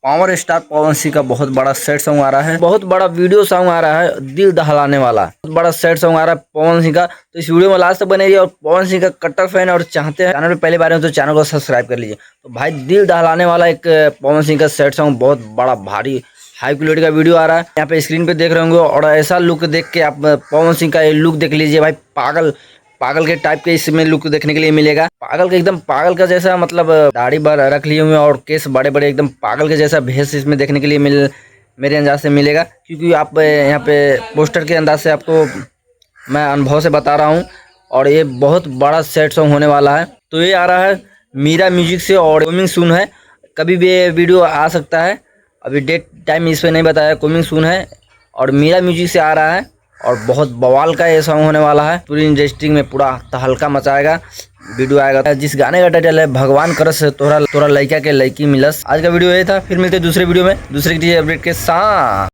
Power star Pawan Singh का बहुत बड़ा सेट सॉन्ग आ रहा है, बहुत बड़ा वीडियो सॉन्ग आ रहा है, दिल दहलाने वाला बहुत बड़ा सेट सॉन्ग आ रहा है पवन सिंह का। तो इस वीडियो में लास्ट तक बने रहिए और पवन सिंह का कट्टर फैन और चाहते हैं चैनल पे पहली बार हैं तो चैनल को सब्सक्राइब कर लीजिए। तो भाई दिल दहलाने वाला एक पवन सिंह का सेट सॉन्ग बहुत बड़ा भारी हाई क्वालिटी का वीडियो आ रहा है। यहाँ पे स्क्रीन पे देख रहे होंगे और ऐसा लुक देख के आप पवन सिंह का ये लुक देख लीजिए भाई, पागल के टाइप के इसमें लुक देखने के लिए मिलेगा। पागल के एकदम पागल का जैसा मतलब दाढ़ी रख लिए हुए और केस बड़े बड़े एकदम पागल के जैसा भेस इसमें देखने के लिए मेरे अंदाज से मिलेगा, क्योंकि आप यहाँ पे पोस्टर के अंदाज से आपको मैं अनुभव से बता रहा हूँ। और ये बहुत बड़ा सेट सॉन्ग होने वाला है। तो ये आ रहा है मीरा म्यूजिक से और कमिंग सून है, कभी भी ये वीडियो आ सकता है, अभी डेट टाइम इस पर नहीं बताया, कमिंग सून है और मीरा म्यूजिक से आ रहा है। और बहुत बवाल का ये सॉन्ग होने वाला है, पूरी इंडस्ट्री में पूरा तहलका मचाएगा। वीडियो आएगा जिस गाने का टाइटल है भगवान करस तोरा लड़का के लड़की मिलस। आज का वीडियो ये था, फिर मिलते हैं दूसरे वीडियो में दूसरे की अपडेट के साथ।